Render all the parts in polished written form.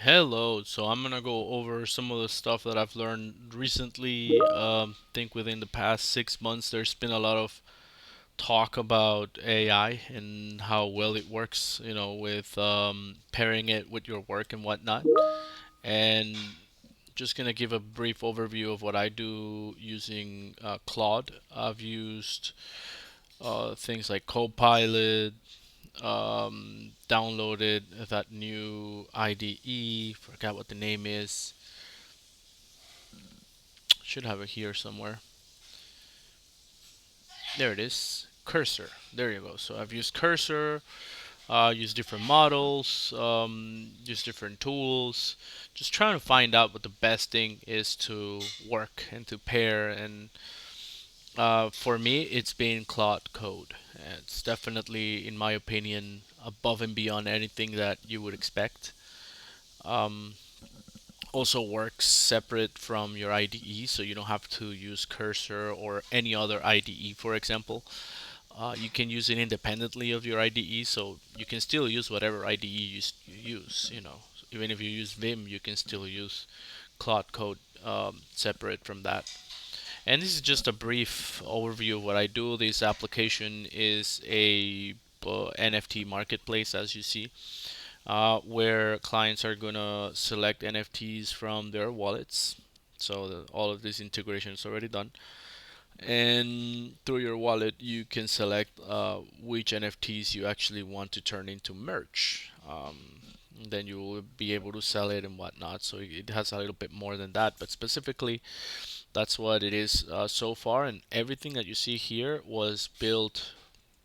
Hello. So I'm gonna go over some of the stuff that I've learned recently. Think within the past 6 months, there's been a lot of talk about AI and how well it works. With pairing it with your work and whatnot. And just gonna give a brief overview of what I do using Claude. I've used things like Copilot. Downloaded that new IDE. Forgot what the name is. Should have it here somewhere. There it is. Cursor. There you go. So I've used Cursor, used different models, used different tools, just trying to find out what the best thing is to work and to pair. And for me, it's been Claude Code. It's definitely, in my opinion, above and beyond anything that you would expect. Um, Also works separate from your IDE, so you don't have to use Cursor or any other IDE, for example. You can use it independently of your IDE, so you can still use whatever IDE you use. Even if you use Vim, you can still use Claude Code separate from that. And this is just a brief overview of what I do. This application is a NFT marketplace, as you see, where clients are gonna select NFTs from their wallets. So all of this integration is already done, and through your wallet you can select which NFTs you actually want to turn into merch. Then you will be able to sell it and whatnot. So it has a little bit more than that, but specifically that's what it is so far. And everything that you see here was built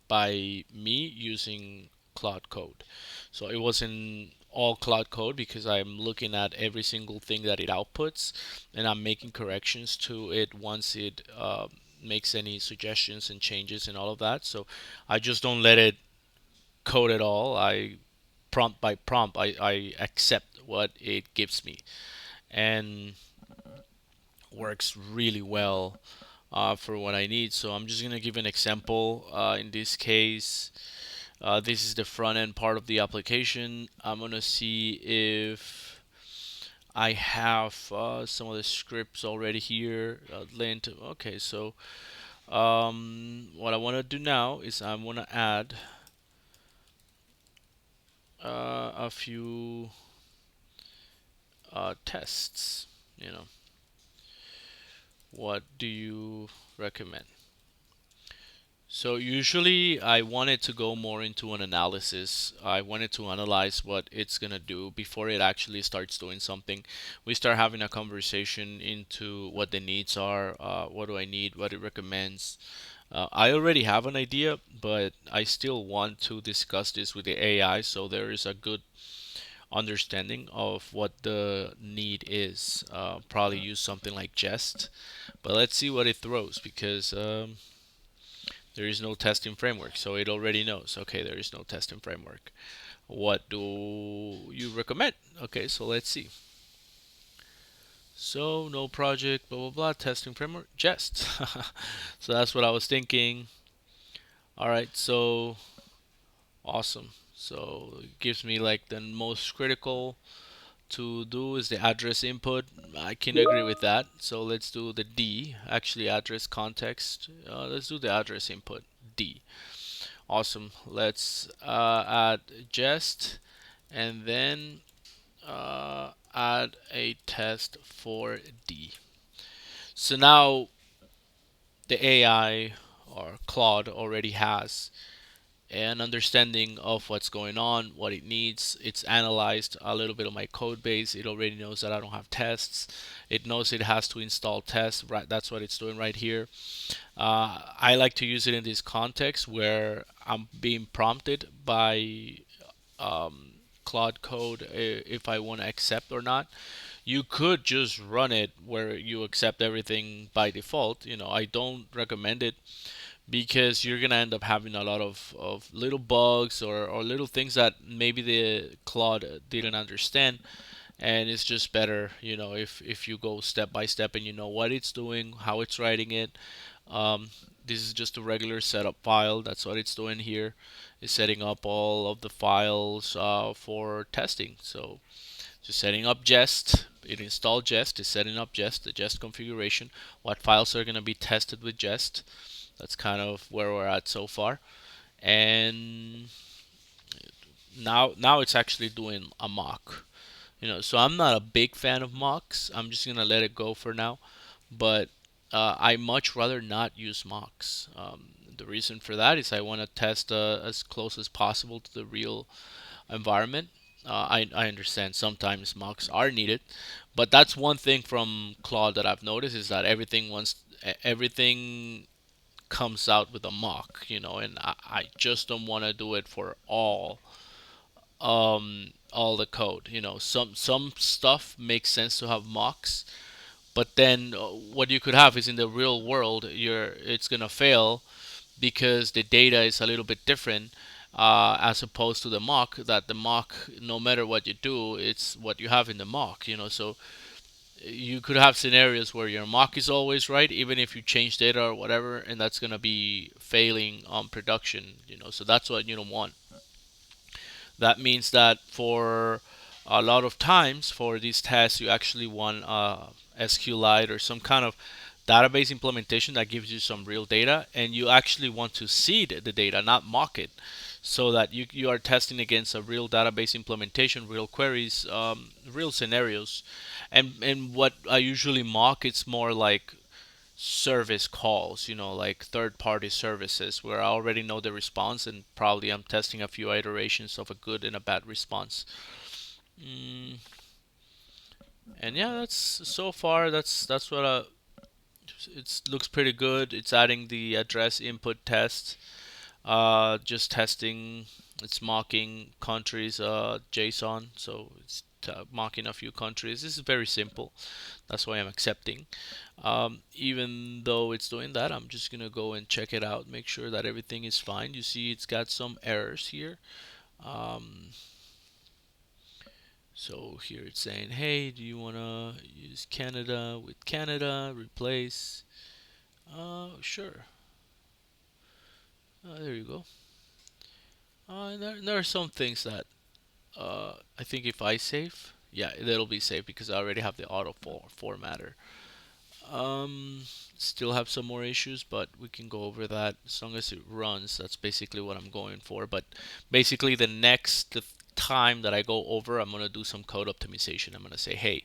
by me using Cloud Code. So it wasn't all Cloud Code because I'm looking at every single thing that it outputs, and I'm making corrections to it once it makes any suggestions and changes and all of that. So I just don't let it code at all. I prompt by prompt, I accept what it gives me, and works really well for what I need. So I'm just gonna give an example. In this case, this is the front end part of the application. I'm gonna see if I have some of the scripts already here. Lint. Okay, so what I want to do now is I want to add a few tests. You know, what do you recommend? So usually I wanted to go more into an analysis. I wanted to analyze what it's gonna do before it actually starts doing something. We start having a conversation into what the needs are, what do I need, what it recommends. I already have an idea, but I still want to discuss this with the AI so there is a good understanding of what the need is. Probably use something like Jest, but let's see what it throws because there is no testing framework, so it already knows. Okay, there is no testing framework. What do you recommend? Okay, so let's see. So no project, blah blah blah, testing framework, Jest. So that's what I was thinking. All right, so awesome. So it gives me like the most critical to do is the address input. I can agree with that. So let's do the D, actually address context. Let's do the address input, D. Awesome. Let's add jest and then add a test for D. So now the AI or Claude already has an understanding of what's going on, what it needs. It's analyzed a little bit of my code base. It already knows that I don't have tests. It knows it has to install tests. Right, that's what it's doing right here. I like to use it in this context where I'm being prompted by Claude Code if I want to accept or not. You could just run it where you accept everything by default. I don't recommend it because you're gonna end up having a lot of little bugs or little things that maybe the Claude didn't understand, and it's just better, if you go step by step and you know what it's doing, how it's writing it. um, This is just a regular setup file. That's what it's doing here. It's setting up all of the files for testing. So just setting up Jest. It installed Jest. It's setting up Jest, the Jest configuration. What files are going to be tested with Jest. That's kind of where we're at so far. And now it's actually doing a mock. So I'm not a big fan of mocks. I'm just gonna let it go for now. But I much rather not use mocks. The reason for that is I want to test as close as possible to the real environment. I understand sometimes mocks are needed, but that's one thing from Claude that I've noticed is that everything comes out with a mock, and I just don't want to do it for all the code. Some stuff makes sense to have mocks, but then what you could have is in the real world, it's gonna fail because the data is a little bit different, as opposed to the mock. That the mock, no matter what you do, it's what you have in the mock. So you could have scenarios where your mock is always right, even if you change data or whatever, and that's gonna be failing on production. So that's what you don't want. That means that for a lot of times for these tests, you actually want SQLite or some kind of database implementation that gives you some real data, and you actually want to seed the data, not mock it, so that you are testing against a real database implementation, real queries, real scenarios. And what I usually mock, it's more like service calls, like third party services where I already know the response and probably I'm testing a few iterations of a good and a bad response. Mm, and yeah, that's so far that's what it looks pretty good. It's adding the address input test, just testing. It's mocking countries JSON, so it's mocking a few countries. This is very simple. That's why I'm accepting. Even though it's doing that, I'm just gonna go and check it out, make sure that everything is fine. You see, it's got some errors here. Um, so here it's saying, hey, do you wanna use Canada with Canada? Replace. Sure. There you go. And there are some things that I think if I save, yeah, that'll be safe because I already have the auto formatter. Um, Still have some more issues, but we can go over that as long as it runs. That's basically what I'm going for. But basically, the next time that I go over, I'm gonna do some code optimization. I'm gonna say, hey,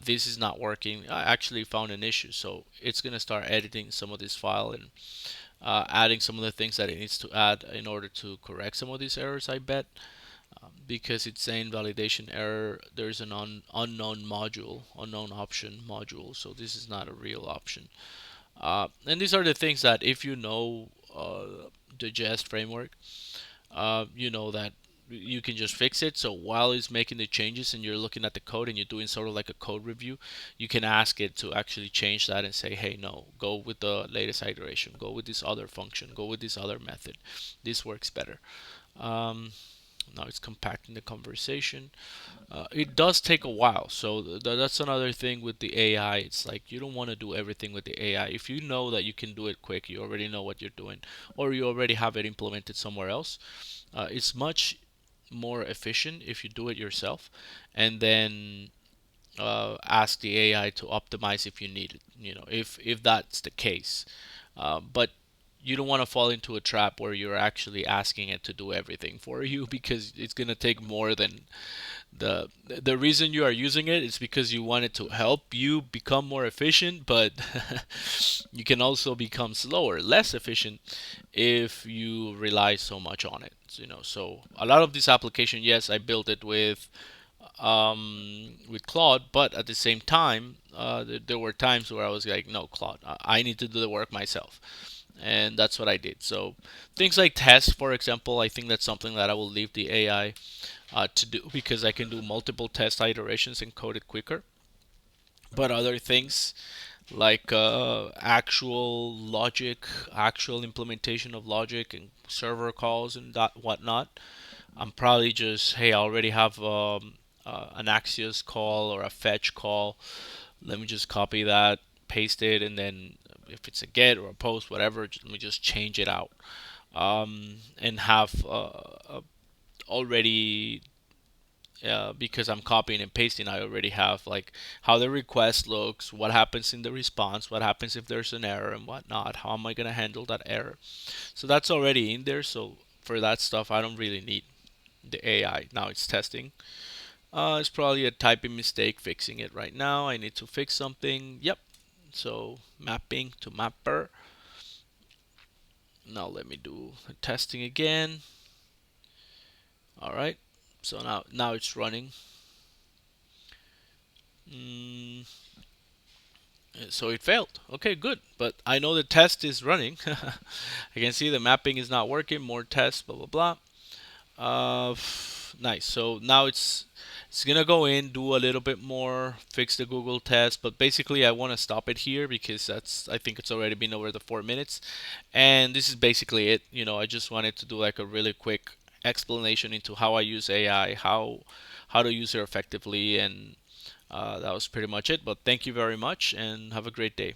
this is not working. I actually found an issue, so it's gonna start editing some of this file and adding some of the things that it needs to add in order to correct some of these errors. I bet because it's saying validation error, there's an unknown module, unknown option module, so this is not a real option. And these are the things that if you know the jest framework, you know that you can just fix it. So while it's making the changes and you're looking at the code and you're doing sort of like a code review, you can ask it to actually change that and say, hey, no, go with the latest iteration, go with this other function, go with this other method. This works better. Um, Now it's compacting the conversation. It does take a while, so that's another thing with the AI. It's like you don't want to do everything with the AI. If you know that you can do it quick, you already know what you're doing, or you already have it implemented somewhere else. It's much more efficient if you do it yourself, and then ask the AI to optimize if you need it. If that's the case, but you don't want to fall into a trap where you're actually asking it to do everything for you because it's going to take more than the reason you are using it is because you want it to help you become more efficient, but you can also become slower, less efficient if you rely so much on it. So a lot of this application, yes, I built it with Claude, but at the same time, there were times where I was like, no, Claude, I need to do the work myself. And that's what I did. So things like tests, for example, I think that's something that I will leave the AI to do because I can do multiple test iterations and code it quicker. But other things like actual logic, actual implementation of logic and server calls and that whatnot, I'm probably just, hey, I already have an Axios call or a fetch call. Let me just copy that, paste it, and then if it's a get or a post, whatever, let me just change it out, and have already, because I'm copying and pasting, I already have like how the request looks, what happens in the response, what happens if there's an error and whatnot, how am I gonna handle that error. So that's already in there. So for that stuff, I don't really need the AI. Now it's testing. It's probably a typing mistake fixing it right now. I need to fix something. Yep. So mapping to mapper. Now let me do the testing again. All right. So now it's running. Mm, so it failed. Okay, good. But I know the test is running. I can see the mapping is not working. More tests. Blah blah blah. Nice. So now it's gonna go in, do a little bit more, fix the Google test, but basically I want to stop it here because I think it's already been over the 4 minutes, and this is basically it. I just wanted to do like a really quick explanation into how I use AI, how to use it effectively, and that was pretty much it. But thank you very much, and have a great day.